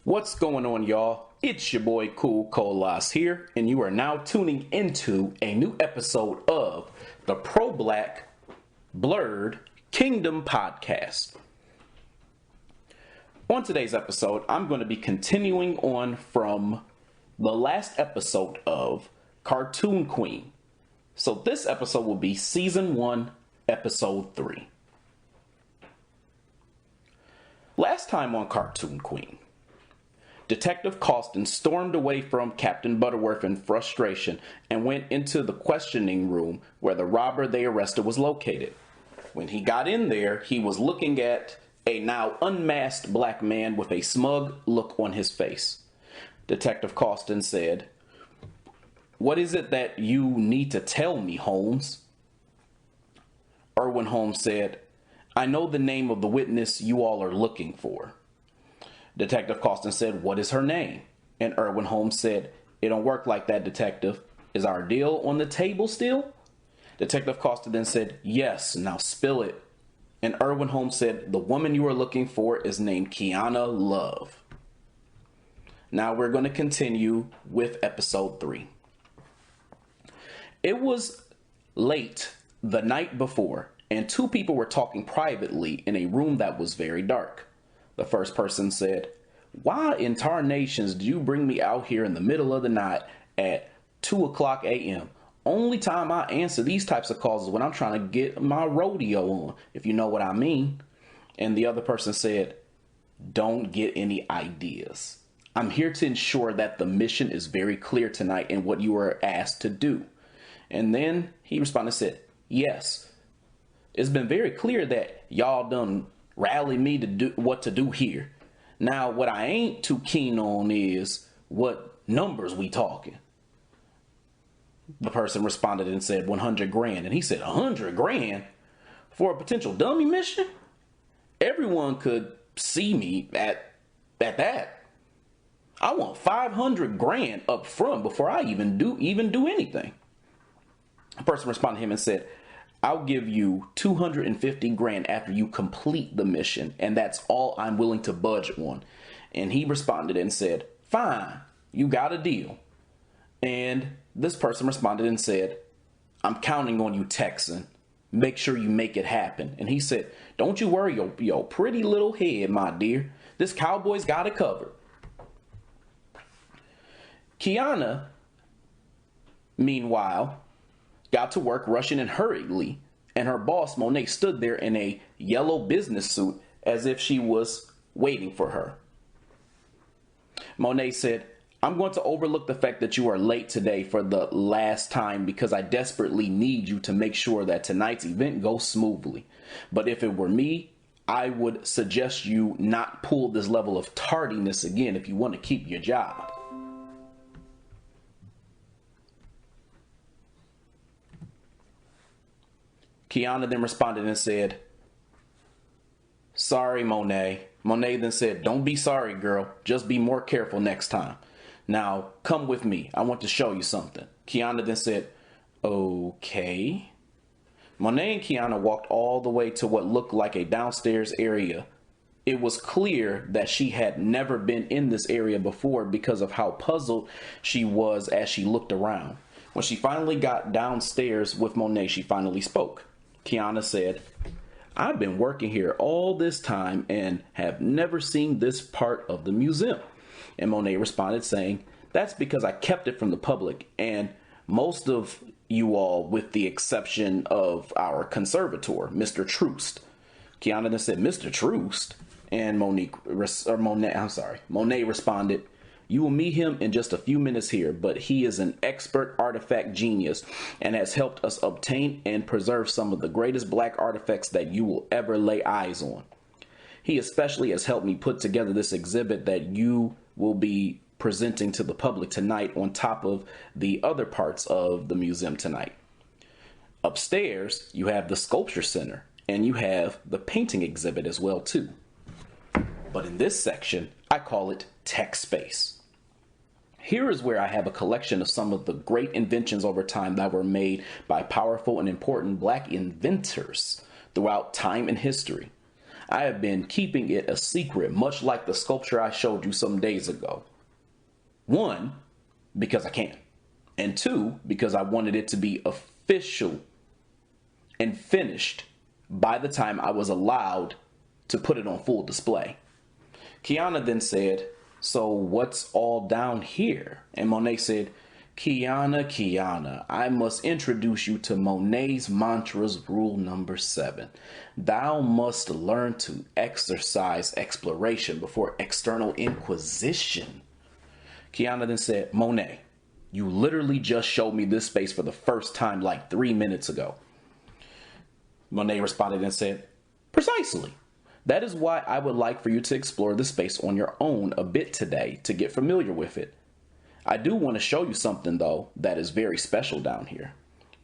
What's going on, y'all? It's your boy Cool Colas here, and you are now tuning into a new episode of the Pro-Black Blurred Kingdom podcast. On today's episode, I'm going to be continuing on from the last episode of Qartoon Queen. So this episode will be Season 1, Episode 3. Last time on Qartoon Queen, Detective Costin stormed away from Captain Butterworth in frustration and went into the questioning room where the robber they arrested was located. When he got in there, he was looking at a now unmasked black man with a smug look on his face. Detective Costin said, "What is it that you need to tell me, Holmes?" Erwin Holmes said, "I know the name of the witness you all are looking for." Detective Costin said, "What is her name?" And Erwin Holmes said, "It don't work like that, Detective. Is our deal on the table still?" Detective Costin then said, "Yes, now spill it." And Erwin Holmes said, "The woman you are looking for is named Qiana Love." Now we're going to continue with episode 3. It was late the night before, and two people were talking privately in a room that was very dark. The first person said, "Why in tarnations did you bring me out here in the middle of the night at 2 o'clock a.m.? Only time I answer these types of calls is when I'm trying to get my rodeo on, if you know what I mean." And the other person said, "Don't get any ideas. I'm here to ensure that the mission is very clear tonight and what you are asked to do." And then he responded and said, "Yes, it's been very clear that y'all done rally me to do what to do here. Now, what I ain't too keen on is what numbers we talking." The person responded and said 100 grand. And he said, 100 grand for a potential dummy mission? Everyone could see me at that. I want 500 grand up front before I even do anything. The person responded to him and said, "I'll give you 250 grand after you complete the mission, and that's all I'm willing to budge on." And he responded and said, "Fine, you got a deal." And this person responded and said, "I'm counting on you, Techxan. Make sure you make it happen." And he said, "Don't you worry your pretty little head, my dear. This cowboy's got it covered." Qiana, meanwhile, got to work rushing and hurriedly, and her boss, Monet, stood there in a yellow business suit as if she was waiting for her. Monet said, "I'm going to overlook the fact that you are late today for the last time because I desperately need you to make sure that tonight's event goes smoothly. But if it were me, I would suggest you not pull this level of tardiness again if you want to keep your job." Qiana then responded and said, "Sorry, Monet." Monet then said, "Don't be sorry, girl. Just be more careful next time. Now, come with me. I want to show you something." Qiana then said, "Okay." Monet and Qiana walked all the way to what looked like a downstairs area. It was clear that she had never been in this area before because of how puzzled she was as she looked around. When she finally got downstairs with Monet, she finally spoke. Qiana said, "I've been working here all this time and have never seen this part of the museum." And Monet responded saying, "That's because I kept it from the public and most of you all, with the exception of our conservator, Mr. Troost." Qiana then said, "Mr. Troost?" And Monet responded, "You will meet him in just a few minutes here, but he is an expert artifact genius and has helped us obtain and preserve some of the greatest black artifacts that you will ever lay eyes on. He especially has helped me put together this exhibit that you will be presenting to the public tonight on top of the other parts of the museum tonight. Upstairs, you have the sculpture center and you have the painting exhibit as well too. But in this section, I call it Tech Space. Here is where I have a collection of some of the great inventions over time that were made by powerful and important black inventors throughout time and history. I have been keeping it a secret, much like the sculpture I showed you some days ago. One, because I can. And two, because I wanted it to be official and finished by the time I was allowed to put it on full display. Qiana then said, so what's all down here? And Monet said, Qiana, I must introduce you to Monet's mantra's rule number 7. Thou must learn to exercise exploration before external inquisition. Qiana then said, Monet, you literally just showed me this space for the first time like 3 minutes ago. Monet responded and said, precisely. That is why I would like for you to explore the space on your own a bit today to get familiar with it. I do want to show you something, though, that is very special down here.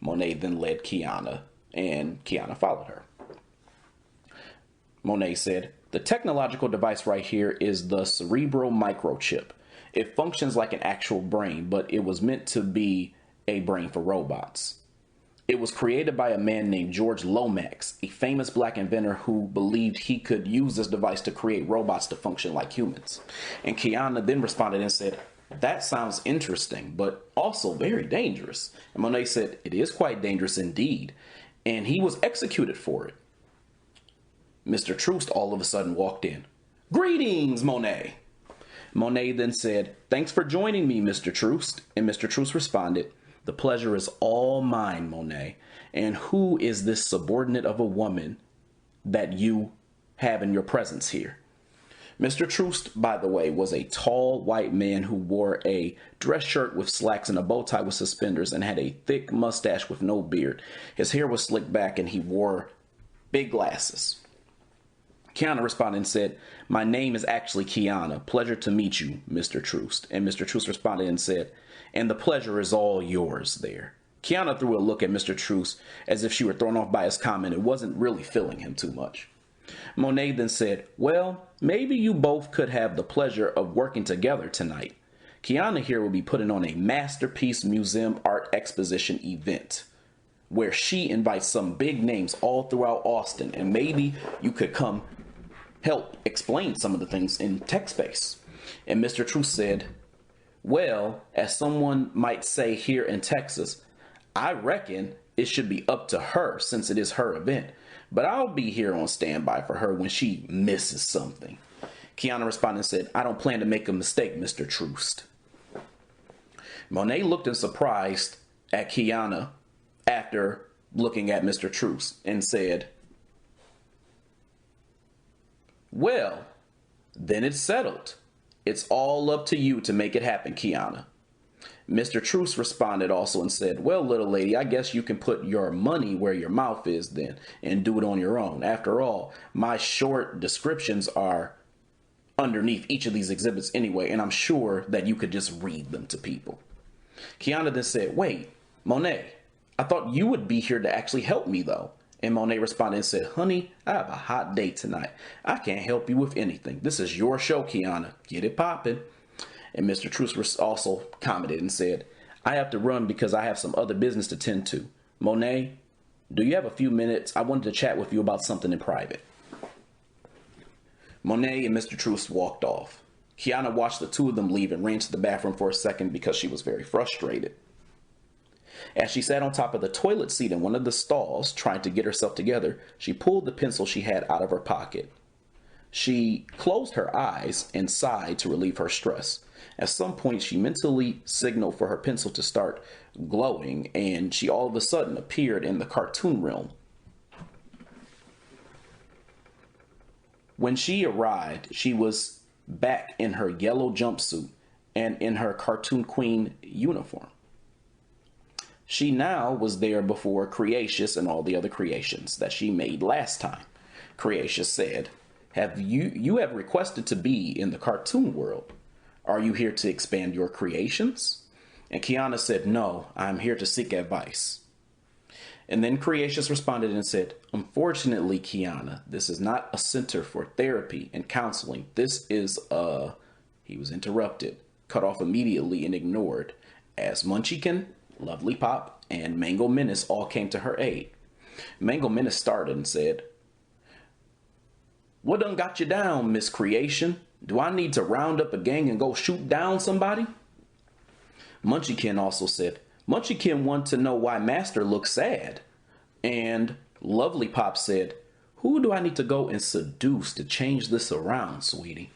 Monet then led Qiana, and Qiana followed her. Monet said, the technological device right here is the cerebral microchip. It functions like an actual brain, but it was meant to be a brain for robots. It was created by a man named George Lomax, a famous black inventor who believed he could use this device to create robots to function like humans. And Qiana then responded and said, that sounds interesting, but also very dangerous. And Monet said, it is quite dangerous indeed. And he was executed for it. Mr. Troost all of a sudden walked in. Greetings, Monet. Monet then said, thanks for joining me, Mr. Troost. And Mr. Troost responded, the pleasure is all mine, Monet. And who is this subordinate of a woman that you have in your presence here? Mr. Troost, by the way, was a tall white man who wore a dress shirt with slacks and a bow tie with suspenders and had a thick mustache with no beard. His hair was slicked back and he wore big glasses. Qiana responded and said, my name is actually Qiana. Pleasure to meet you, Mr. Troost. And Mr. Troost responded and said, and the pleasure is all yours there. Qiana threw a look at Mr. Troost as if she were thrown off by his comment and wasn't really feeling him too much. Monet then said, well, maybe you both could have the pleasure of working together tonight. Qiana here will be putting on a masterpiece museum art exposition event where she invites some big names all throughout Austin, and maybe you could come help explain some of the things in tech space. And Mr. Troost said, well, as someone might say here in Texas, I reckon it should be up to her since it is her event. But I'll be here on standby for her when she misses something. Qiana responded and said, I don't plan to make a mistake, Mr. Troost. Monet looked in surprise at Qiana after looking at Mr. Troost and said, well, then it's settled. It's all up to you to make it happen, Qiana. Mr. Troost responded also and said, well, little lady, I guess you can put your money where your mouth is then and do it on your own. After all, my short descriptions are underneath each of these exhibits anyway, and I'm sure that you could just read them to people. Qiana then said, wait, Monet, I thought you would be here to actually help me, though. And Monet responded and said, honey, I have a hot day tonight. I can't help you with anything. This is your show, Qiana. Get it poppin'. And Mr. Troost also commented and said, I have to run because I have some other business to tend to. Monet, do you have a few minutes? I wanted to chat with you about something in private. Monet and Mr. Troost walked off. Qiana watched the two of them leave and ran to the bathroom for a second because she was very frustrated. As she sat on top of the toilet seat in one of the stalls, trying to get herself together, she pulled the pencil she had out of her pocket. She closed her eyes and sighed to relieve her stress. At some point, she mentally signaled for her pencil to start glowing, and she all of a sudden appeared in the cartoon realm. When she arrived, she was back in her yellow jumpsuit and in her Qartoon Queen uniform. She now was there before Creatious and all the other creations that she made last time. Creatious said, You have requested to be in the cartoon world. Are you here to expand your creations? And Qiana said, no, I'm here to seek advice. And then Creatious responded and said, unfortunately, Qiana, this is not a center for therapy and counseling. This is He was interrupted, cut off immediately and ignored, as Munchkin, Lovely Pop, and Mango Menace all came to her aid. Mango Menace started and said, What done got you down, Miss Creation? Do I need to round up a gang and go shoot down somebody? Munchkin also said, Munchkin wanted to know why Master looks sad. And Lovely Pop said, who do I need to go and seduce to change this around, sweetie?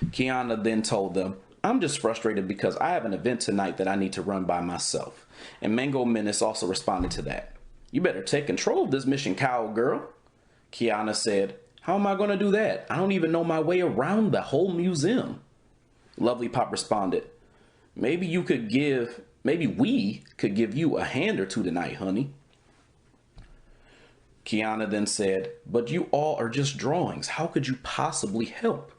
Qiana then told them, I'm just frustrated because I have an event tonight that I need to run by myself. And Mango Menace also responded to that. You better take control of this mission, cowgirl. Qiana said, how am I going to do that? I don't even know my way around the whole museum. Lovely Pop responded, maybe we could give you a hand or two tonight, honey. Qiana then said, but you all are just drawings. How could you possibly help?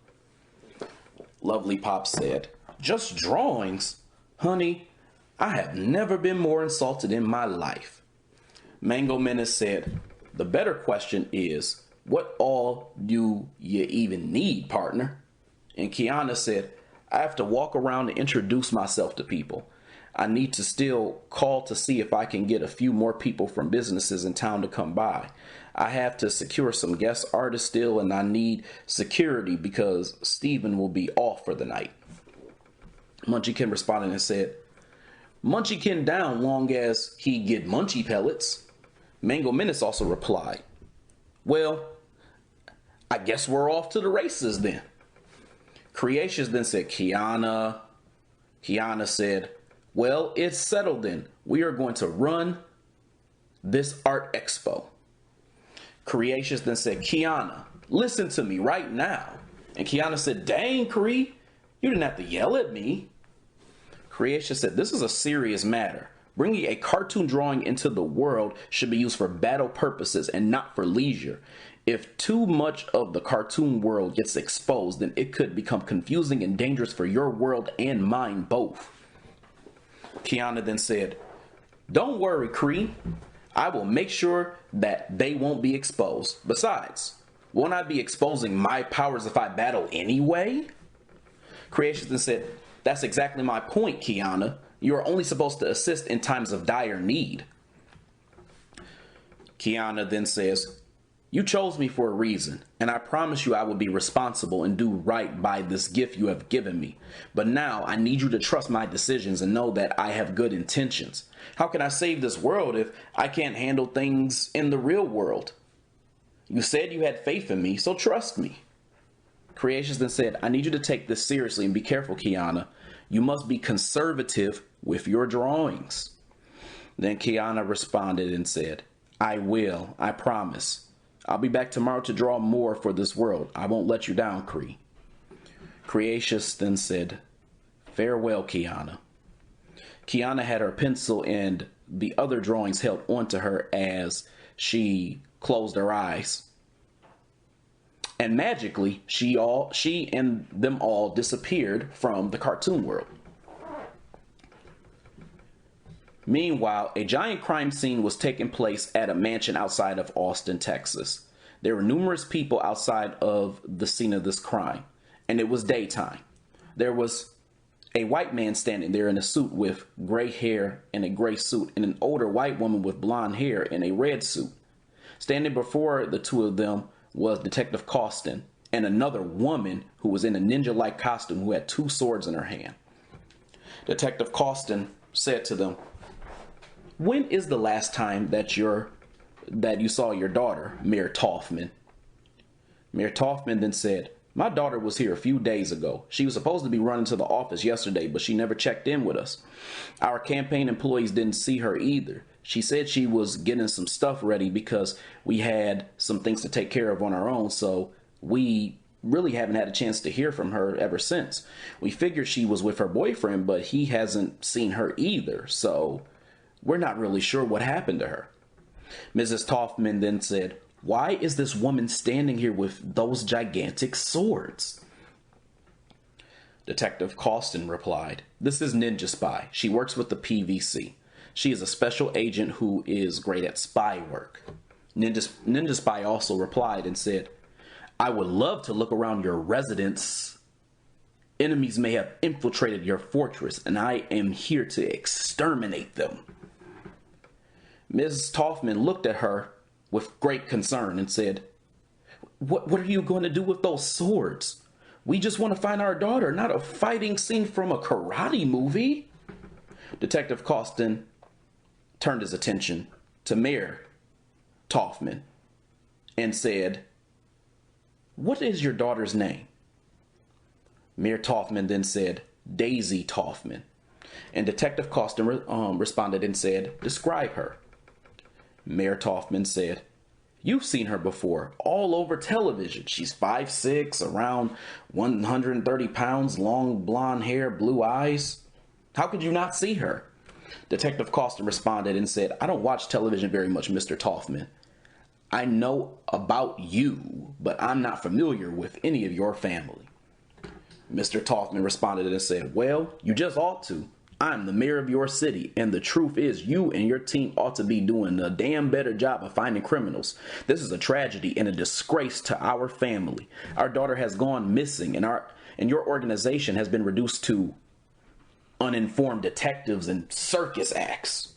Lovely Pop said, just drawings? Honey, I have never been more insulted in my life. Mango Menace said, the better question is, what all do you even need, partner? And Qiana said, I have to walk around and introduce myself to people. I need to still call to see if I can get a few more people from businesses in town to come by. I have to secure some guest artists still, and I need security because Steven will be off for the night. Munchkin responded and said, Munchkin down long as he get munchie pellets. Mango Menace also replied, well, I guess we're off to the races then. Creations then said, Qiana. Qiana said, well, it's settled then. We are going to run this art expo. Creations then said, Qiana, listen to me right now. And Qiana said, dang, Cree, you didn't have to yell at me. Creation said, this is a serious matter. Bringing a cartoon drawing into the world should be used for battle purposes and not for leisure. If too much of the cartoon world gets exposed, then it could become confusing and dangerous for your world and mine both. Qiana then said, don't worry, Cree. I will make sure that they won't be exposed. Besides, won't I be exposing my powers if I battle anyway? Creation then said, that's exactly my point, Qiana. You are only supposed to assist in times of dire need. Qiana then says, you chose me for a reason, and I promise you I will be responsible and do right by this gift you have given me. But now I need you to trust my decisions and know that I have good intentions. How can I save this world if I can't handle things in the real world? You said you had faith in me, so trust me. Creations then said, I need you to take this seriously and be careful, Qiana. You must be conservative with your drawings. Then Qiana responded and said, I will, I promise. I'll be back tomorrow to draw more for this world. I won't let you down, Cree. Creatious then said, farewell, Qiana. Qiana had her pencil and the other drawings held onto her as she closed her eyes. And magically, she and them all disappeared from the cartoon world. Meanwhile, a giant crime scene was taking place at a mansion outside of Austin, Texas. There were numerous people outside of the scene of this crime, and it was daytime. There was a white man standing there in a suit with gray hair and a gray suit, and an older white woman with blonde hair in a red suit. Standing before the two of them was Detective Costin and another woman who was in a ninja-like costume who had two swords in her hand. Detective Costin said to them, when is the last time that you saw your daughter, Mayor Toffman? Mayor Toffman then said, my daughter was here a few days ago. She was supposed to be running to the office yesterday, but she never checked in with us. Our campaign employees didn't see her either. She said she was getting some stuff ready because we had some things to take care of on our own, so we really haven't had a chance to hear from her ever since. We figured she was with her boyfriend, but he hasn't seen her either, so we're not really sure what happened to her. Mrs. Toffman then said, why is this woman standing here with those gigantic swords? Detective Costin replied, this is Ninja Spy. She works with the PVC. She is a special agent who is great at spy work. Ninja Spy also replied and said, I would love to look around your residence. Enemies may have infiltrated your fortress, and I am here to exterminate them. Ms. Toffman looked at her with great concern and said, What are you going to do with those swords? We just want to find our daughter, not a fighting scene from a karate movie. Detective Costin turned his attention to Mayor Toffman and said, "What is your daughter's name?" Mayor Toffman then said, "Daisy Toffman." And Detective Costin responded and said, "Describe her." Mayor Toffman said, "You've seen her before, all over television. She's 5'6", around 130 pounds, long blonde hair, blue eyes. How could you not see her?" Detective Costin responded and said, "I don't watch television very much, Mr. Toffman. I know about you, but I'm not familiar with any of your family." Mr. Toffman responded and said, "Well, you just ought to. I'm the mayor of your city, and the truth is you and your team ought to be doing a damn better job of finding criminals. This is a tragedy and a disgrace to our family. Our daughter has gone missing, and your organization has been reduced to uninformed detectives and circus acts."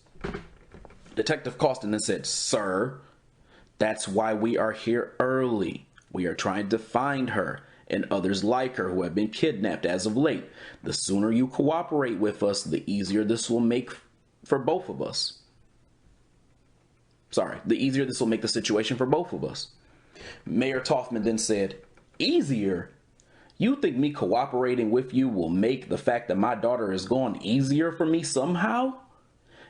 Detective Costin then said, "Sir, that's why we are here early. We are trying to find her and others like her who have been kidnapped as of late. The sooner you cooperate with us, the easier this will make for both of us. The easier this will make the situation for both of us." Mayor Toffman then said, "Easier? You think me cooperating with you will make the fact that my daughter is gone easier for me somehow?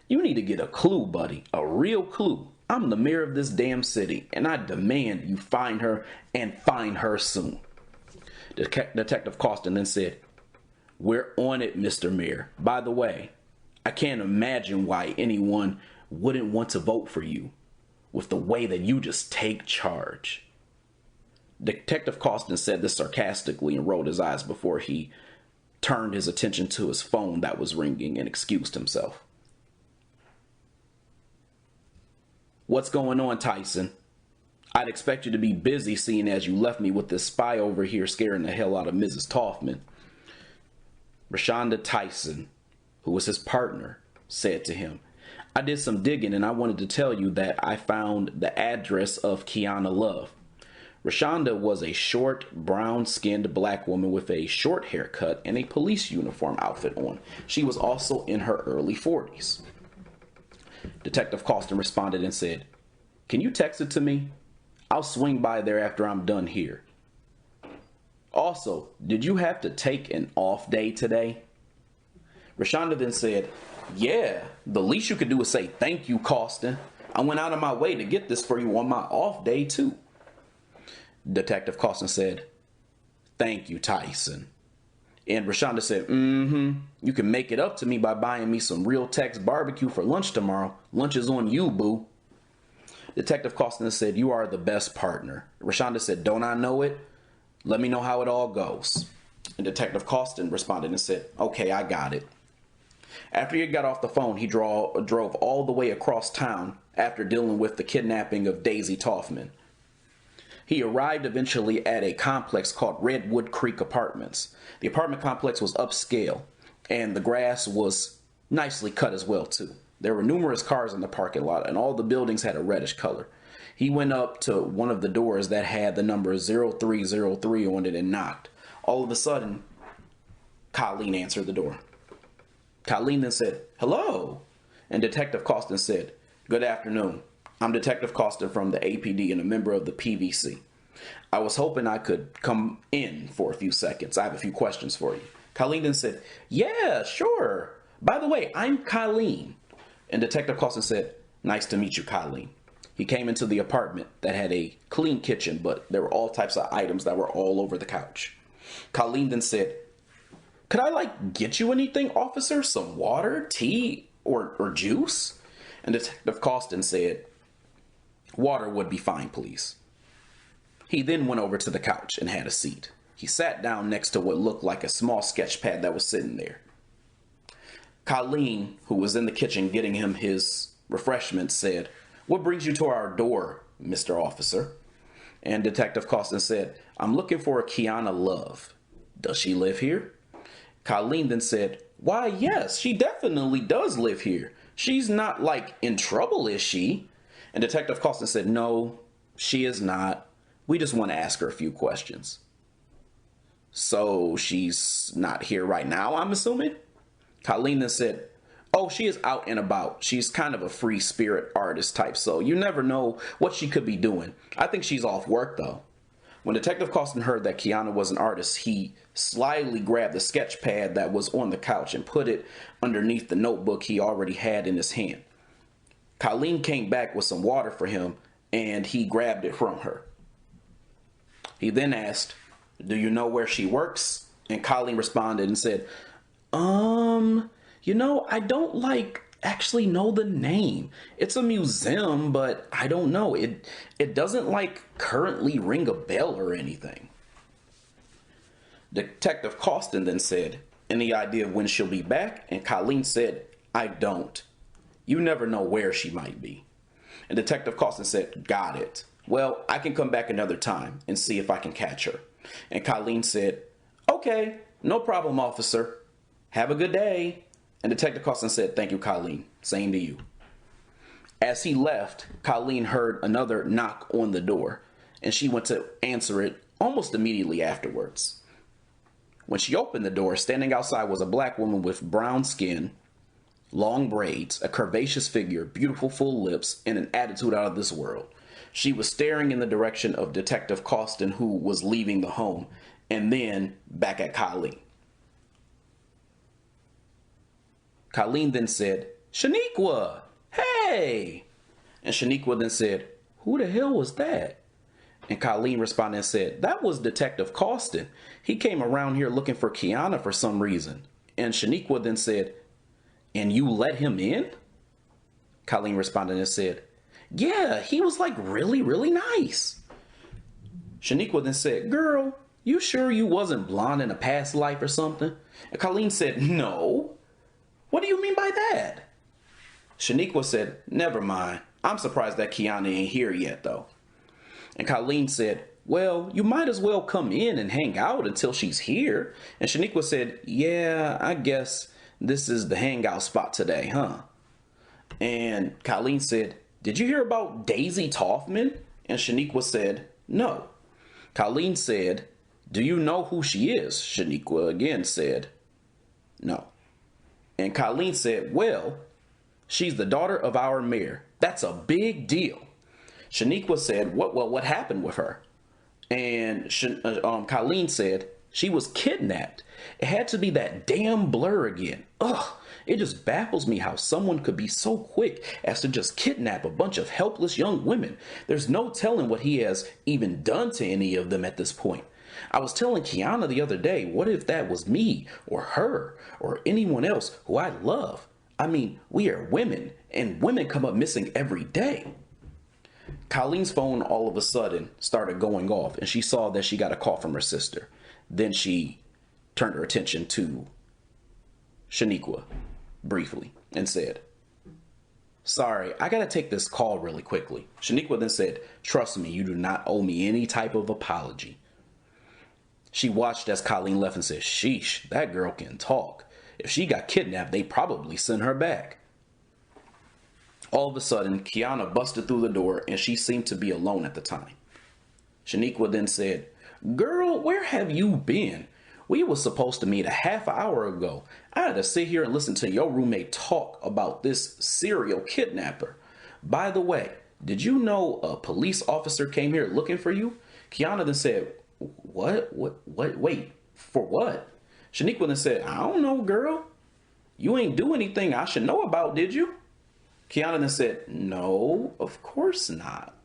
You need to get a clue, buddy, a real clue. I'm the mayor of this damn city, and I demand you find her and find her soon." Detective Costin then said, "We're on it, Mr. Mayor. By the way, I can't imagine why anyone wouldn't want to vote for you with the way that you just take charge." Detective Costin said this sarcastically and rolled his eyes before he turned his attention to his phone that was ringing and excused himself. "What's going on, Tyson? I'd expect you to be busy seeing as you left me with this spy over here scaring the hell out of Mrs. Toffman." Rashonda Tyson, who was his partner, said to him, "I did some digging and I wanted to tell you that I found the address of Qiana Love." Rashonda was a short, brown-skinned black woman with a short haircut and a police uniform outfit on. She was also in her early 40s. Detective Costin responded and said, "Can you text it to me? I'll swing by there after I'm done here. Also, did you have to take an off day today?" Rashonda then said, "Yeah, the least you could do is say thank you, Costin. I went out of my way to get this for you on my off day, too." Detective Costin said, "Thank you, Tyson." And Rashonda said, "You can make it up to me by buying me some real Tex barbecue for lunch tomorrow. Lunch is on you, boo." Detective Costin said, "You are the best partner." Rashonda said, "Don't I know it? Let me know how it all goes." And Detective Costin responded and said, "Okay, I got it." After he got off the phone, he drove all the way across town after dealing with the kidnapping of Daisy Toffman. He arrived eventually at a complex called Redwood Creek Apartments. The apartment complex was upscale, and the grass was nicely cut as well, too. There were numerous cars in the parking lot, and all the buildings had a reddish color. He went up to one of the doors that had the number 0303 on it and knocked. All of a sudden, Colleen answered the door. Colleen then said, "Hello," and Detective Costin said, "Good afternoon. I'm Detective Costin from the APD and a member of the PVC. I was hoping I could come in for a few seconds. I have a few questions for you." Colleen then said, "Yeah, sure. By the way, I'm Colleen." And Detective Costin said, "Nice to meet you, Colleen." He came into the apartment that had a clean kitchen, but there were all types of items that were all over the couch. Colleen then said, "Could I, get you anything, officer? Some water, tea, or juice?" And Detective Costin said, "Water would be fine, please." He then went over to the couch and had a seat. He sat down next to what looked like a small sketch pad that was sitting there. Colleen, who was in the kitchen getting him his refreshments, said, "What brings you to our door, Mr. Officer?" And Detective Costin said, "I'm looking for a Qiana Love. Does she live here?" Colleen then said, "Why, yes, she definitely does live here. She's not, in trouble, is she?" And Detective Costin said, "No, she is not. We just want to ask her a few questions. So she's not here right now, I'm assuming? Colleen then said, oh, she is out and about. She's kind of a free spirit artist type, so you never know what she could be doing. I think she's off work, though. When Detective Costin heard that Qiana was an artist, he slyly grabbed the sketch pad that was on the couch and put it underneath the notebook he already had in his hand. Colleen came back with some water for him, and he grabbed it from her. He then asked, do you know where she works? And Colleen responded and said, I don't actually know the name. It's a museum, but I don't know. It doesn't currently ring a bell or anything. Detective Costin then said, any idea of when she'll be back? And Colleen said, I don't. You never know where she might be. And Detective Costin said, got it. Well, I can come back another time and see if I can catch her. And Colleen said, okay, no problem, officer. Have a good day. And Detective Costin said, thank you, Colleen. Same to you. As he left, Colleen heard another knock on the door, and she went to answer it almost immediately afterwards. When she opened the door, standing outside was a black woman with brown skin, long braids, a curvaceous figure, beautiful full lips, and an attitude out of this world. She was staring in the direction of Detective Costin, who was leaving the home, and then back at Colleen. Colleen then said, Shaniqua, hey! And Shaniqua then said, who the hell was that? And Colleen responded and said, that was Detective Costin. He came around here looking for Qiana for some reason. And Shaniqua then said, and you let him in? Colleen responded and said, yeah, he was really, really nice. Shaniqua then said, girl, you sure you wasn't blonde in a past life or something? And Colleen said, no. What do you mean by that? Shaniqua said, never mind. I'm surprised that Qiana ain't here yet, though. And Colleen said, well, you might as well come in and hang out until she's here. And Shaniqua said, yeah, I guess this is the hangout spot today, huh? And Colleen said, did you hear about Daisy Toffman? And Shaniqua said, no. Colleen said, do you know who she is? Shaniqua again said, no. And Colleen said, well, she's the daughter of our mayor. That's a big deal. Shaniqua said, what happened with her? And Colleen said, she was kidnapped. It had to be that damn Blur again. Ugh, it just baffles me how someone could be so quick as to just kidnap a bunch of helpless young women. There's no telling what he has even done to any of them at this point. I was telling Qiana the other day, what if that was me or her or anyone else who I love? I mean, we are women, and women come up missing every day. Colleen's phone all of a sudden started going off, and she saw that she got a call from her sister. Then she turned her attention to Shaniqua briefly and said, sorry, I gotta take this call really quickly. Shaniqua then said, trust me, you do not owe me any type of apology. She watched as Colleen left and said, sheesh, that girl can talk. If she got kidnapped, they probably sent her back. All of a sudden, Qiana busted through the door, and she seemed to be alone at the time. Shaniqua then said, girl, where have you been? We were supposed to meet a half hour ago. I had to sit here and listen to your roommate talk about this serial kidnapper. By the way, did you know a police officer came here looking for you? Qiana then said, what, wait, for what? Shaniqua then said, I don't know, girl. You ain't do anything I should know about, did you? Qiana then said, no, of course not.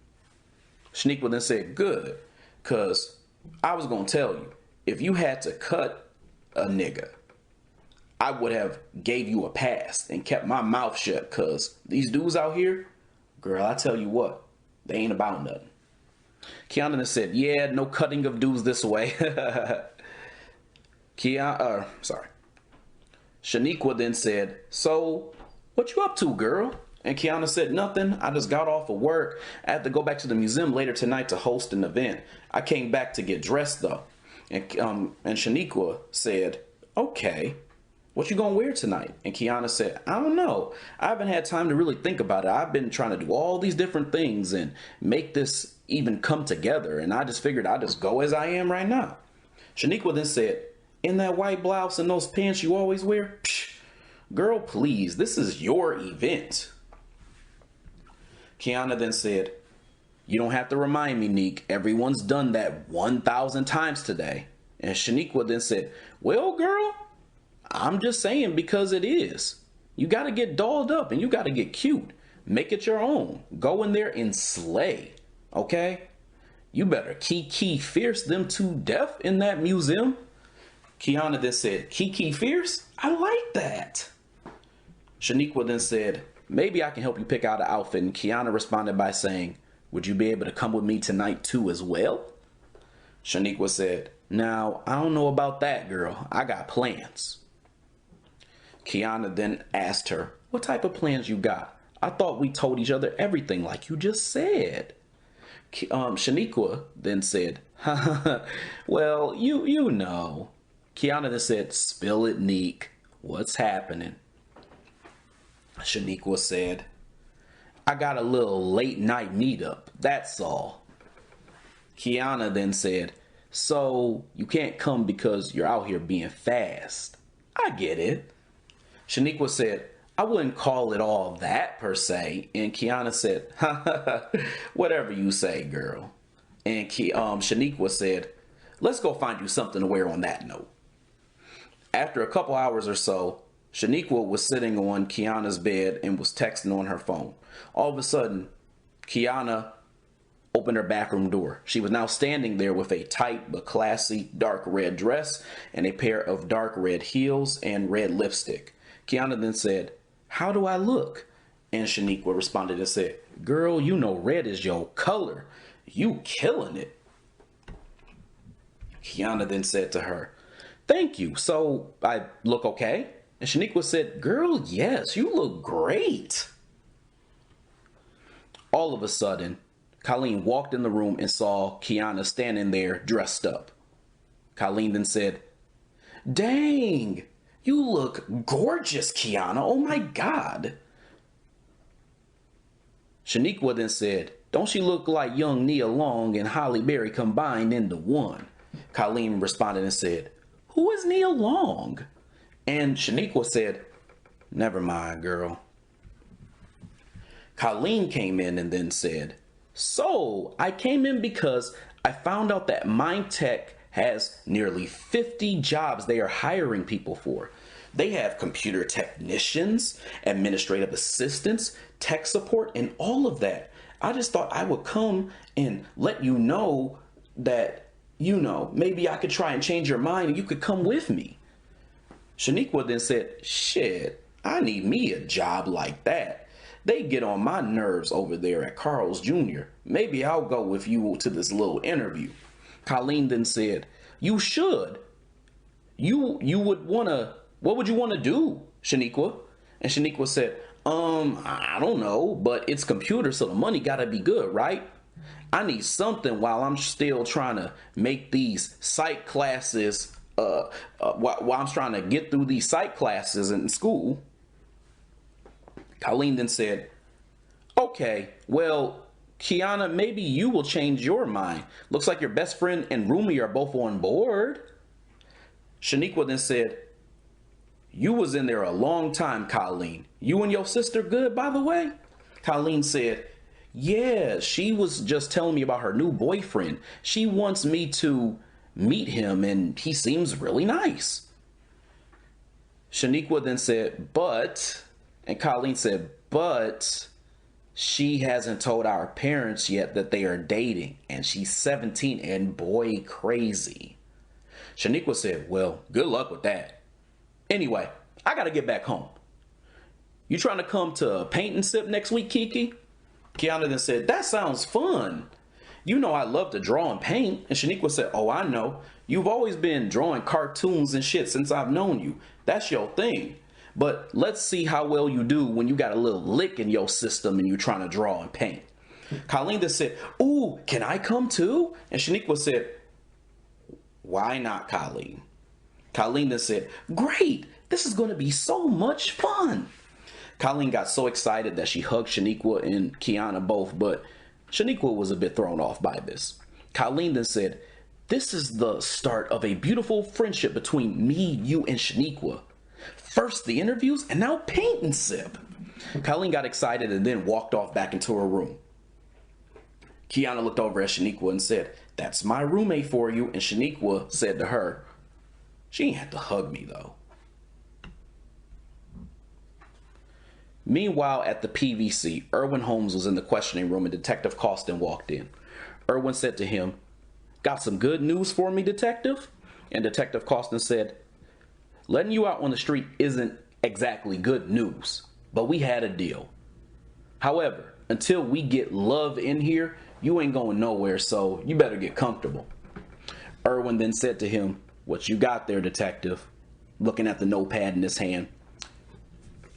Shaniqua then said, good, because I was going to tell you, if you had to cut a nigga, I would have gave you a pass and kept my mouth shut, because these dudes out here, girl, I tell you what, they ain't about nothing. Qiana then said, yeah, no cutting of dudes this way. Shaniqua then said, so what you up to, girl? And Qiana said, nothing. I just got off of work. I have to go back to the museum later tonight to host an event. I came back to get dressed though. And Shaniqua said, okay, what you gonna wear tonight? And Qiana said, I don't know. I haven't had time to really think about it. I've been trying to do all these different things and make this even come together, and I just figured I'd just go as I am right now. Shaniqua then said, in that white blouse and those pants you always wear? Psh, girl, please, this is your event. Qiana then said, you don't have to remind me, Neek. Everyone's done that 1,000 times today. And Shaniqua then said, well, girl, I'm just saying because it is. You got to get dolled up and you got to get cute. Make it your own. Go in there and slay. Okay? You better Kiki Fierce them to death in that museum. Qiana then said, Kiki Fierce? I like that. Shaniqua then said, maybe I can help you pick out an outfit. And Qiana responded by saying, would you be able to come with me tonight too as well? Shaniqua said, now, I don't know about that, girl. I got plans. Qiana then asked her, what type of plans you got? I thought we told each other everything like you just said. Shaniqua then said, well, you know. Qiana then said, spill it, Neek. What's happening? Shaniqua said, I got a little late night meetup. That's all. Qiana then said, so you can't come because you're out here being fast. I get it. Shaniqua said, I wouldn't call it all that per se. And Qiana said, whatever you say, girl. And Shaniqua said, let's go find you something to wear on that note. After a couple hours or so, Shaniqua was sitting on Qiana's bed and was texting on her phone. All of a sudden, Qiana opened her bathroom door. She was now standing there with a tight but classy dark red dress and a pair of dark red heels and red lipstick. Qiana then said, how do I look? And Shaniqua responded and said, girl, you know red is your color. You killing it. Qiana then said to her, thank you. So I look okay? And Shaniqua said, girl, yes, you look great. All of a sudden, Colleen walked in the room and saw Qiana standing there dressed up. Colleen then said, dang, you look gorgeous, Qiana. Oh my God. Shaniqua then said, don't she look like young Nia Long and Holly Berry combined into one? Colleen responded and said, who is Nia Long? And Shaniqua said, never mind, girl. Colleen came in and then said, so I came in because I found out that MindTech has nearly 50 jobs they are hiring people for. They have computer technicians, administrative assistants, tech support, and all of that. I just thought I would come and let you know that, you know, maybe I could try and change your mind and you could come with me. Shaniqua then said, shit, I need me a job like that. They get on my nerves over there at Carl's Jr. Maybe I'll go with you to this little interview. Colleen then said, you should. You would want to, what would you want to do, Shaniqua? And Shaniqua said, I don't know, but it's computer, so the money gotta be good, right? I need something while I'm still trying to make these psych classes, while I'm trying to get through these psych classes in school. Colleen then said, okay, well, Qiana, maybe you will change your mind. Looks like your best friend and roomie are both on board. Shaniqua then said, you was in there a long time, Colleen. You and your sister good, by the way? Colleen said, yeah, she was just telling me about her new boyfriend. She wants me to meet him and he seems really nice. Shaniqua then said, but, and Colleen said, but she hasn't told our parents yet that they are dating and she's 17 and boy crazy. Shaniqua said, well, good luck with that. Anyway, I gotta get back home. You trying to come to paint and sip next week, Kiki? Qiana then said, that sounds fun. You know I love to draw and paint. And Shaniqua said, oh, I know. You've always been drawing cartoons and shit since I've known you. That's your thing. But let's see how well you do when you got a little lick in your system and you're trying to draw and paint. Colleen then said, ooh, can I come too? And Shaniqua said, why not, Colleen? Colleen then said, great, this is going to be so much fun. Colleen got so excited that she hugged Shaniqua and Qiana both, but Shaniqua was a bit thrown off by this. Colleen then said, "This is the start of a beautiful friendship between me, you, and Shaniqua. First the interviews, and now paint and sip." Colleen got excited and then walked off back into her room. Qiana looked over at Shaniqua and said, "That's my roommate for you." And Shaniqua said to her, "She ain't had to hug me though." Meanwhile, at the PVC, Erwin Holmes was in the questioning room and Detective Costin walked in. Erwin said to him, "Got some good news for me, Detective?" And Detective Costin said, "Letting you out on the street isn't exactly good news, but we had a deal. However, until we get Love in here, you ain't going nowhere, so you better get comfortable." Erwin then said to him, "What you got there, Detective?" Looking at the notepad in his hand.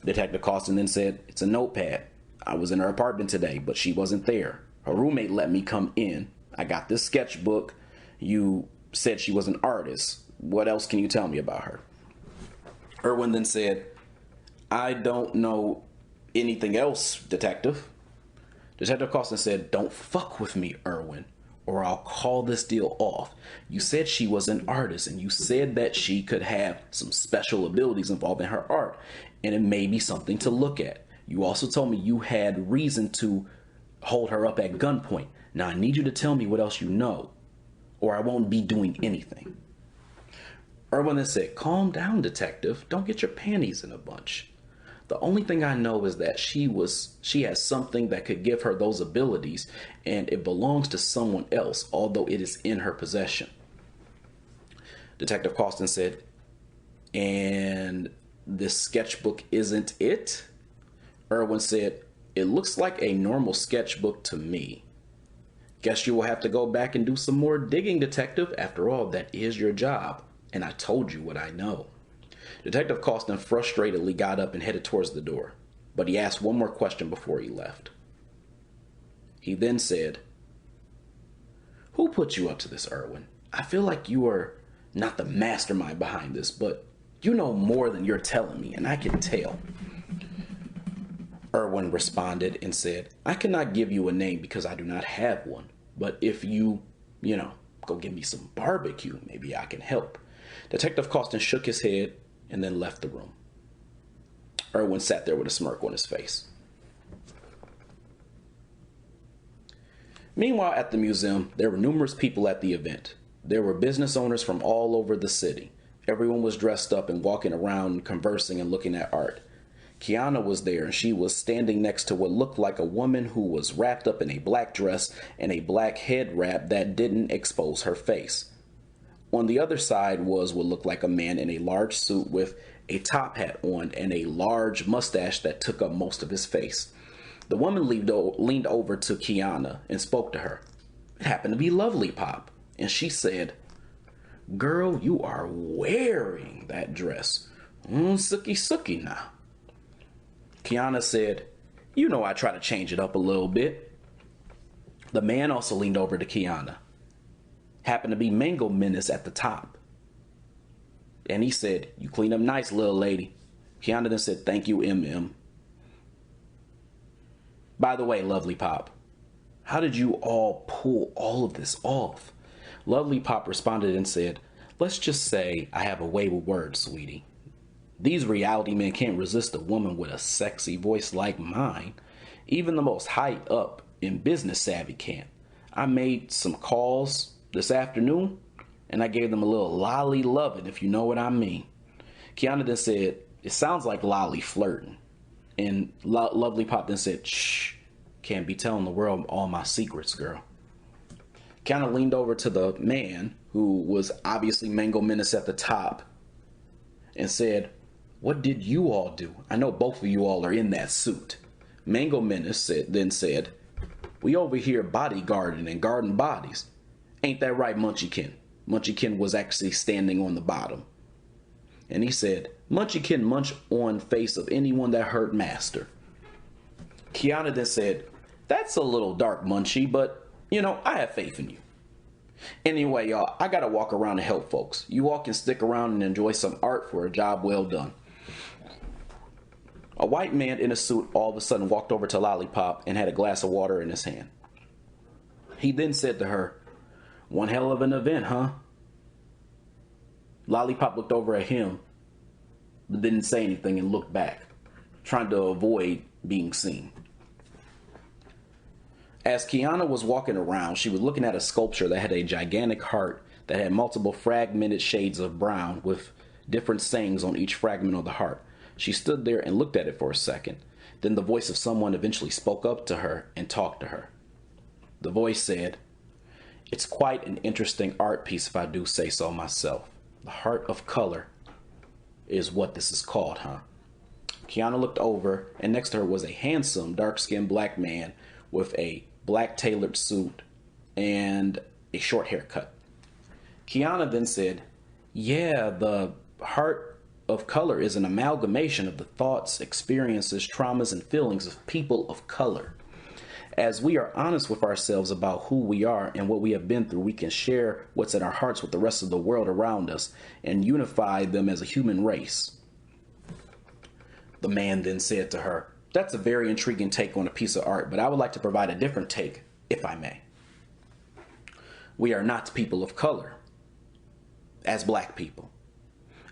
Detective Costin then said, "It's a notepad. I was in her apartment today, but she wasn't there. Her roommate let me come in. I got this sketchbook. You said she was an artist. What else can you tell me about her?" Erwin then said, "I don't know anything else, Detective." Detective Costin said, "Don't fuck with me, Erwin, or I'll call this deal off. You said she was an artist, and you said that she could have some special abilities involving her art, and it may be something to look at. You also told me you had reason to hold her up at gunpoint. Now I need you to tell me what else you know, or I won't be doing anything." Erwin then said, "Calm down, Detective. Don't get your panties in a bunch. The only thing I know is that she has something that could give her those abilities, and it belongs to someone else, although it is in her possession." Detective Costin said, "And this sketchbook isn't it?" Erwin said, "It looks like a normal sketchbook to me. Guess you will have to go back and do some more digging, Detective. After all, that is your job, and I told you what I know." Detective Costin frustratedly got up and headed towards the door, but he asked one more question before he left. He then said, "Who put you up to this, Erwin? I feel like you are not the mastermind behind this, but you know more than you're telling me, and I can tell." Erwin responded and said, "I cannot give you a name because I do not have one, but if you go give me some barbecue, maybe I can help." Detective Costin shook his head and then left the room. Erwin sat there with a smirk on his face. Meanwhile, at the museum, there were numerous people at the event. There were business owners from all over the city. Everyone was dressed up and walking around, conversing and looking at art. Qiana was there, and she was standing next to what looked like a woman who was wrapped up in a black dress and a black head wrap that didn't expose her face. On the other side was what looked like a man in a large suit with a top hat on and a large mustache that took up most of his face. The woman leaned over to Qiana and spoke to her. It happened to be Lovely Pop, and she said, "Girl, you are wearing that dress. Sookie now." Qiana said, "You know I try to change it up a little bit." The man also leaned over to Qiana. Happened to be Mango Menace at the top. And he said, "You clean up nice, little lady." Qiana then said, "Thank you, MM. By the way, Lovely Pop, how did you all pull all of this off?" Lovely Pop responded and said, "Let's just say I have a way with words, sweetie. These reality men can't resist a woman with a sexy voice like mine. Even the most high up and business savvy can't. I made some calls this afternoon, and I gave them a little lolly loving, if you know what I mean." Qiana then said, "It sounds like lolly flirting." And Lovely Pop then said, "Shh, can't be telling the world all my secrets, girl." Qiana leaned over to the man, who was obviously Mango Menace at the top, and said, "What did you all do? I know both of you all are in that suit." Mango Menace then said, "We over here bodyguarding and guarding bodies. Ain't that right, Munchiekin?" Munchiekin was actually standing on the bottom. And he said, "Munchiekin munch on face of anyone that hurt master." Qiana then said, "That's a little dark, Munchie, but, I have faith in you. Anyway, y'all, I gotta walk around and help folks. You all can stick around and enjoy some art for a job well done." A white man in a suit all of a sudden walked over to Lollipop and had a glass of water in his hand. He then said to her, "One hell of an event, huh?" Lollipop looked over at him, but didn't say anything and looked back, trying to avoid being seen. As Qiana was walking around, she was looking at a sculpture that had a gigantic heart that had multiple fragmented shades of brown with different sayings on each fragment of the heart. She stood there and looked at it for a second. Then the voice of someone eventually spoke up to her and talked to her. The voice said, "It's quite an interesting art piece if I do say so myself. The heart of color is what this is called, huh?" Qiana looked over, and next to her was a handsome, dark-skinned black man with a black tailored suit and a short haircut. Qiana then said, "Yeah, the heart of color is an amalgamation of the thoughts, experiences, traumas, and feelings of people of color. As we are honest with ourselves about who we are and what we have been through, we can share what's in our hearts with the rest of the world around us and unify them as a human race." The man then said to her, "That's a very intriguing take on a piece of art, but I would like to provide a different take, if I may. We are not people of color as black people.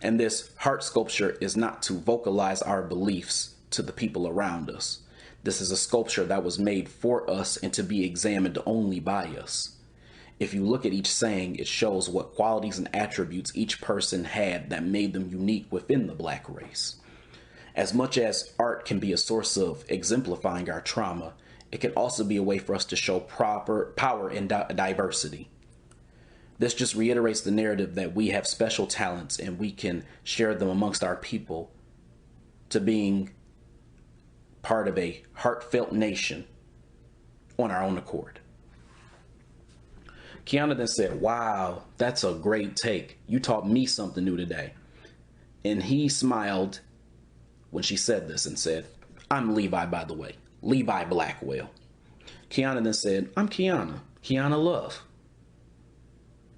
And this heart sculpture is not to vocalize our beliefs to the people around us. This is a sculpture that was made for us and to be examined only by us. If you look at each saying, it shows what qualities and attributes each person had that made them unique within the black race. As much as art can be a source of exemplifying our trauma, it can also be a way for us to show proper power and diversity. This just reiterates the narrative that we have special talents and we can share them amongst our people to being part of a heartfelt nation on our own accord." Qiana then said, "Wow, that's a great take. You taught me something new today." And he smiled when she said this and said, "I'm Levi, by the way. Levi Blackwell." Qiana then said, "I'm Qiana. Qiana Love."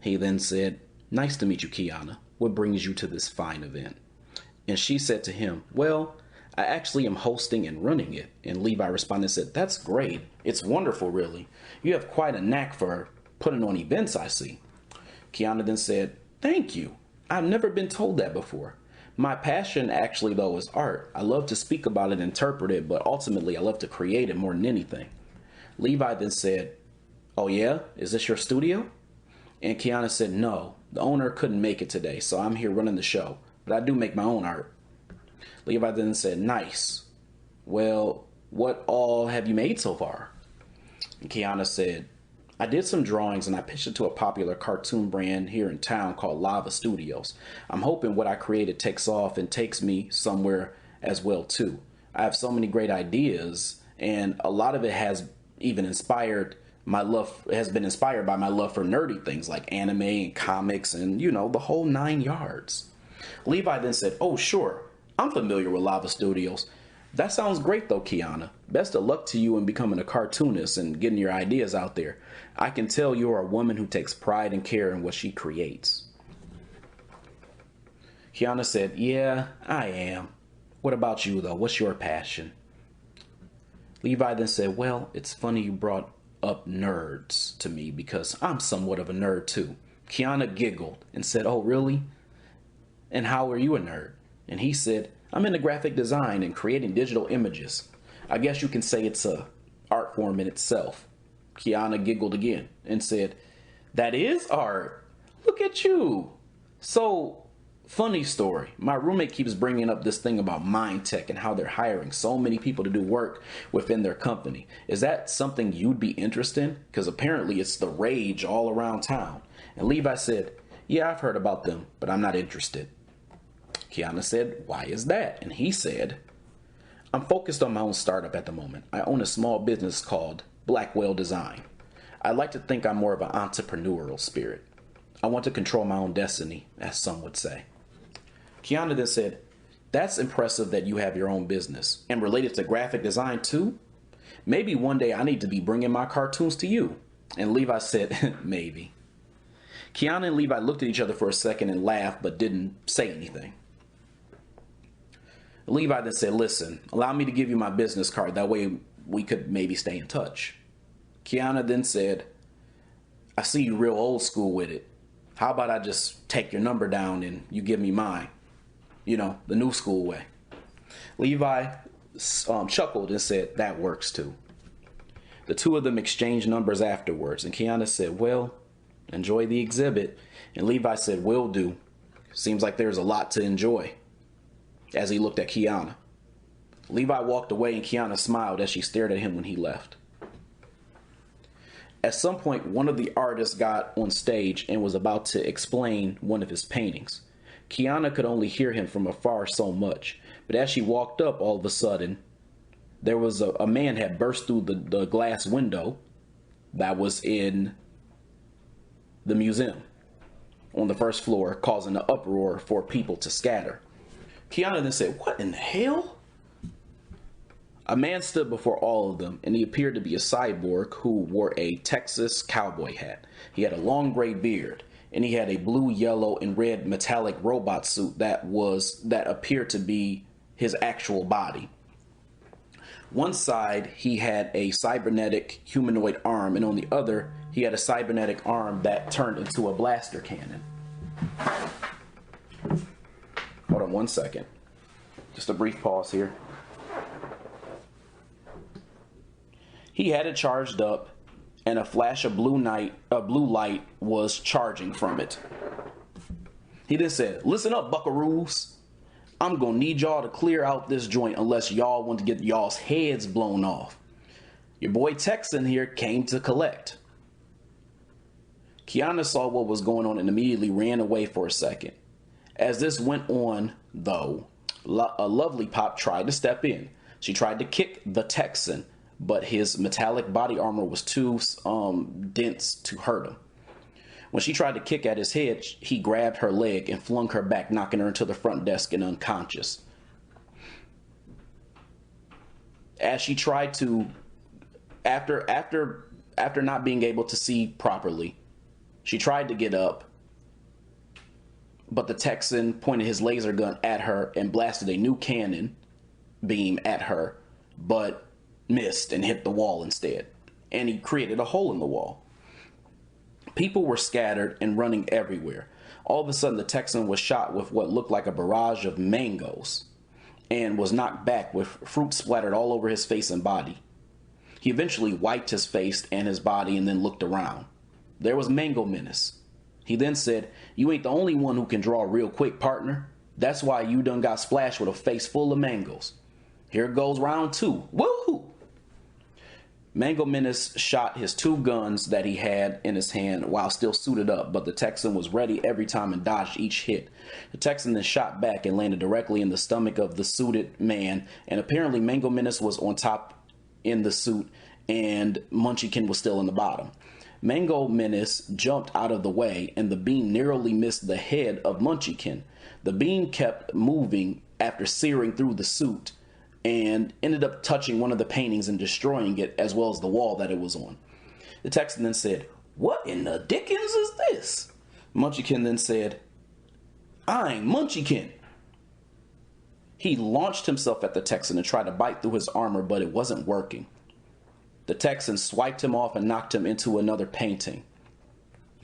He then said, "Nice to meet you, Qiana. What brings you to this fine event?" And she said to him, "Well, I actually am hosting and running it." And Levi responded and said, "That's great. It's wonderful, really. You have quite a knack for putting on events, I see." Qiana then said, "Thank you. I've never been told that before. My passion actually, though, is art. I love to speak about it, interpret it, but ultimately I love to create it more than anything." Levi then said, "Oh yeah? Is this your studio?" And Qiana said, "No, the owner couldn't make it today, so I'm here running the show, but I do make my own art." Levi then said, "Nice. Well, what all have you made so far?" And Qiana said, "I did some drawings and I pitched it to a popular cartoon brand here in town called Lava Studios. I'm hoping what I created takes off and takes me somewhere as well too. I have so many great ideas, and a lot of it has even inspired has been inspired by my love for nerdy things like anime and comics and, the whole 9 yards. Levi then said, "Oh, sure. I'm familiar with Lava Studios. That sounds great though, Qiana. Best of luck to you in becoming a cartoonist and getting your ideas out there. I can tell you're a woman who takes pride and care in what she creates." Qiana said, "Yeah, I am. What about you though? What's your passion?" Levi then said, "Well, it's funny you brought up nerds to me because I'm somewhat of a nerd too." Qiana giggled and said, "Oh, really? And how are you a nerd?" And he said, "I'm into graphic design and creating digital images. I guess you can say it's a art form in itself." Qiana giggled again and said, "That is art. Look at you." So, funny story. My roommate keeps bringing up this thing about Mind Tech and how they're hiring so many people to do work within their company. Is that something you'd be interested in? Because apparently it's the rage all around town. And Levi said, "Yeah, I've heard about them, but I'm not interested." Qiana said, "Why is that?" And he said, "I'm focused on my own startup at the moment. I own a small business called Blackwell Design. I like to think I'm more of an entrepreneurial spirit. I want to control my own destiny, as some would say." Qiana then said, "That's impressive that you have your own business. And related to graphic design too? Maybe one day I need to be bringing my cartoons to you." And Levi said, "Maybe." Qiana and Levi looked at each other for a second and laughed, but didn't say anything. Levi then said, "Listen, allow me to give you my business card. That way we could maybe stay in touch." Qiana then said, I see you real old school with it. How about I just take your number down and you give me mine? You know, the new school way. Levi chuckled and said, that works too. The two of them exchanged numbers afterwards, and Qiana said, well, enjoy the exhibit. And Levi said, will do. Seems like there's a lot to enjoy. As he looked at Qiana. Levi walked away and Qiana smiled as she stared at him when he left. At some point, one of the artists got on stage and was about to explain one of his paintings. Qiana could only hear him from afar so much, but as she walked up, all of a sudden, there was a man had burst through the glass window that was in the museum on the first floor, causing an uproar for people to scatter. Qiana then said, what in the hell? A man stood before all of them, and he appeared to be a cyborg who wore a Texas cowboy hat. He had a long gray beard, and he had a blue, yellow, and red metallic robot suit that appeared to be his actual body. One side, he had a cybernetic humanoid arm, and on the other, he had a cybernetic arm that turned into a blaster cannon. Hold on one second. Just a brief pause here. He had it charged up, and a flash of blue light was charging from it. He then said, listen up, buckaroos. I'm gonna need y'all to clear out this joint unless y'all want to get y'all's heads blown off. Your boy Techxan here came to collect. Qiana saw what was going on and immediately ran away for a second. As this went on, though, a lovely pop tried to step in. She tried to kick the Techxan, but his metallic body armor was too dense to hurt him. When she tried to kick at his head, he grabbed her leg and flung her back, knocking her into the front desk and unconscious. As she tried to, after not being able to see properly, she tried to get up, but the Techxan pointed his laser gun at her and blasted a new cannon beam at her, but missed and hit the wall instead. And he created a hole in the wall. People were scattered and running everywhere. All of a sudden, the Techxan was shot with what looked like a barrage of mangoes and was knocked back with fruit splattered all over his face and body. He eventually wiped his face and his body and then looked around. There was Mango Menace. He then said, you ain't the only one who can draw real quick, partner. That's why you done got splashed with a face full of mangoes. Here goes round two. Woohoo! Mango Menace shot his two guns that he had in his hand while still suited up, but the Techxan was ready every time and dodged each hit. The Techxan then shot back and landed directly in the stomach of the suited man, and apparently Mango Menace was on top in the suit and Munchkin was still in the bottom. Mango Menace jumped out of the way and the beam narrowly missed the head of Munchkin. The beam kept moving after searing through the suit and ended up touching one of the paintings and destroying it, as well as the wall that it was on. The Techxan then said, what in the dickens is this? Munchkin then said, I'm Munchkin. He launched himself at the Techxan and tried to bite through his armor, but it wasn't working. The Techxan swiped him off and knocked him into another painting.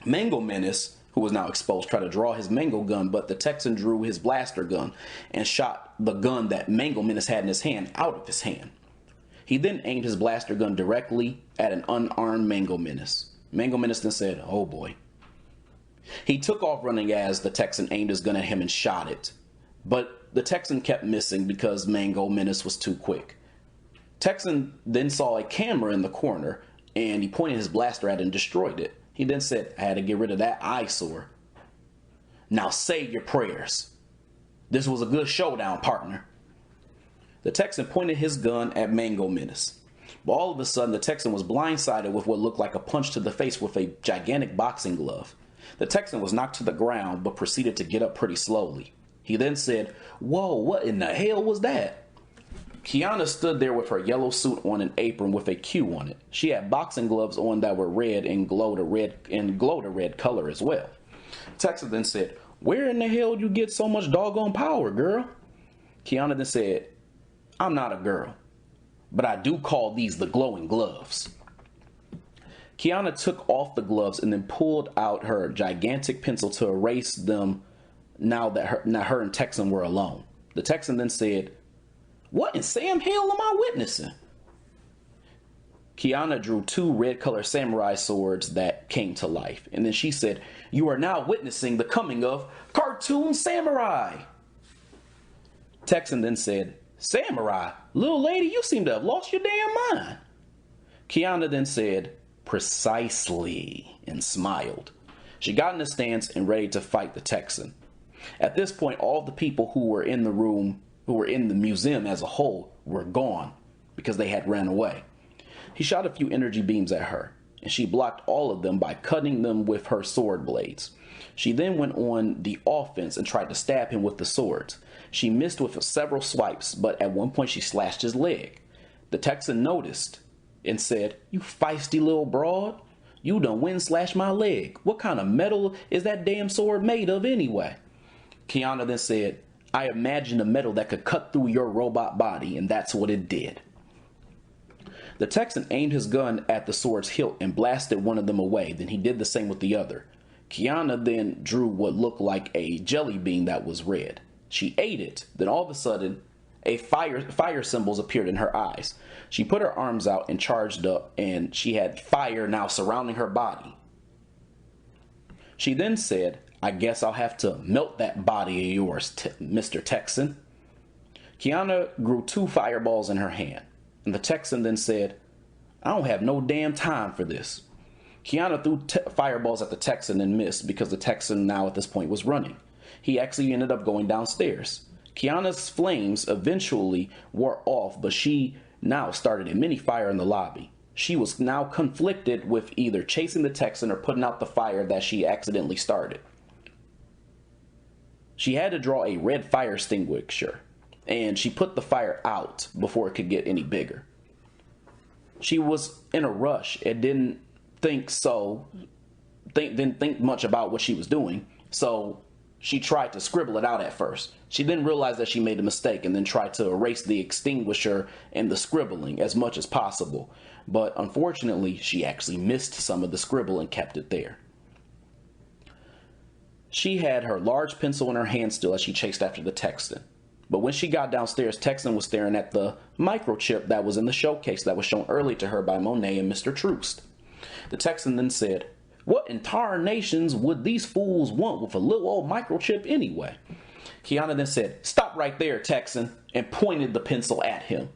Mango Menace, who was now exposed, tried to draw his mango gun, but the Techxan drew his blaster gun and shot the gun that Mango Menace had in his hand out of his hand. He then aimed his blaster gun directly at an unarmed Mango Menace. Mango Menace then said, oh boy. He took off running as the Techxan aimed his gun at him and shot it, but the Techxan kept missing because Mango Menace was too quick. Techxan then saw a camera in the corner and he pointed his blaster at it and destroyed it. He then said, I had to get rid of that eyesore. Now say your prayers. This was a good showdown, partner. The Techxan pointed his gun at Mango Menace. But all of a sudden, the Techxan was blindsided with what looked like a punch to the face with a gigantic boxing glove. The Techxan was knocked to the ground, but proceeded to get up pretty slowly. He then said, whoa, what in the hell was that? Qiana stood there with her yellow suit on and apron with a Q on it. She had boxing gloves on that were red and glowed a red color as well. Techxan then said, where in the hell you get so much doggone power, girl? Qiana then said, I'm not a girl, but I do call these the glowing gloves. Qiana took off the gloves and then pulled out her gigantic pencil to erase them now that her and Techxan were alone. The Techxan then said, "What in Sam hell am I witnessing?" Qiana drew two red-colored samurai swords that came to life, and then she said, "You are now witnessing the coming of Cartoon Samurai." Techxan then said, "Samurai? Little lady, you seem to have lost your damn mind." Qiana then said, "Precisely," and smiled. She got in a stance and ready to fight the Techxan. At this point, all the people who were in the room, who were in the museum as a whole, were gone because they had ran away. He shot a few energy beams at her, and she blocked all of them by cutting them with her sword blades. She then went on the offense and tried to stab him with the swords. She missed with several swipes, but at one point she slashed his leg. The Techxan noticed and said, "You feisty little broad, you done wind slashed my leg. What kind of metal is that damn sword made of anyway?" Qiana then said, "I imagined a metal that could cut through your robot body, and that's what it did." The Techxan aimed his gun at the sword's hilt and blasted one of them away. Then he did the same with the other. Qiana then drew what looked like a jelly bean that was red. She ate it. Then all of a sudden, fire symbols appeared in her eyes. She put her arms out and charged up, and she had fire now surrounding her body. She then said, "I guess I'll have to melt that body of yours, Mr. Techxan." Qiana grew two fireballs in her hand, and the Techxan then said, "I don't have no damn time for this." Qiana threw fireballs at the Techxan and missed because the Techxan now at this point was running. He actually ended up going downstairs. Qiana's flames eventually wore off, but she now started a mini fire in the lobby. She was now conflicted with either chasing the Techxan or putting out the fire that she accidentally started. She had to draw a red fire extinguisher, and she put the fire out before it could get any bigger. She was in a rush and didn't think much about what she was doing, so she tried to scribble it out at first. She then realized that she made a mistake and then tried to erase the extinguisher and the scribbling as much as possible, but unfortunately she actually missed some of the scribble and kept it there. She had her large pencil in her hand still as she chased after the Techxan. But when she got downstairs, Techxan was staring at the microchip that was in the showcase that was shown early to her by Monet and Mr. Troost. The Techxan then said, "What in tarnations would these fools want with a little old microchip anyway?" Qiana then said, "Stop right there, Techxan," and pointed the pencil at him.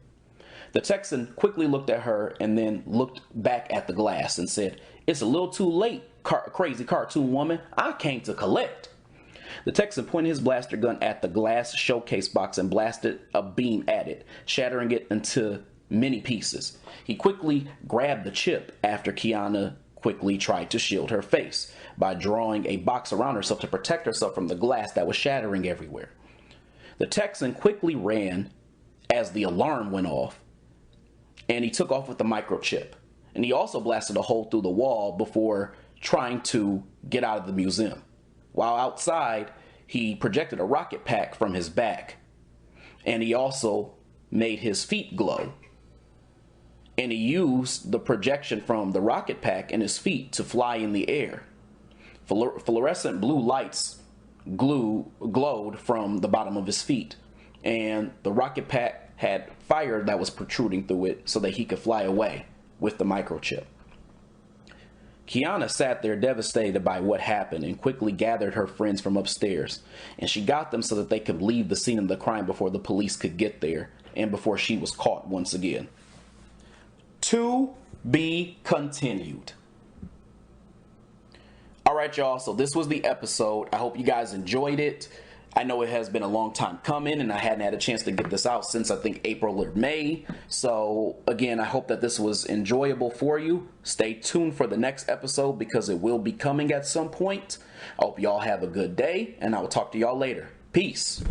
The Techxan quickly looked at her and then looked back at the glass and said, "It's a little too late, crazy cartoon woman. I came to collect." The Techxan pointed his blaster gun at the glass showcase box and blasted a beam at it, shattering it into many pieces. He quickly grabbed the chip after Qiana quickly tried to shield her face by drawing a box around herself to protect herself from the glass that was shattering everywhere. The Techxan quickly ran as the alarm went off, and he took off with the microchip. And he also blasted a hole through the wall before trying to get out of the museum. While outside, he projected a rocket pack from his back, and he also made his feet glow. And he used the projection from the rocket pack and his feet to fly in the air. Fluorescent blue lights glowed from the bottom of his feet, and the rocket pack had fire that was protruding through it so that he could fly away with the microchip. Qiana sat there devastated by what happened and quickly gathered her friends from upstairs, and she got them so that they could leave the scene of the crime before the police could get there and before she was caught once again. To be continued. Alright, y'all, so this was the episode. I hope you guys enjoyed it. I know it has been a long time coming, and I hadn't had a chance to get this out since I think April or May. So again, I hope that this was enjoyable for you. Stay tuned for the next episode because it will be coming at some point. I hope y'all have a good day, and I will talk to y'all later. Peace.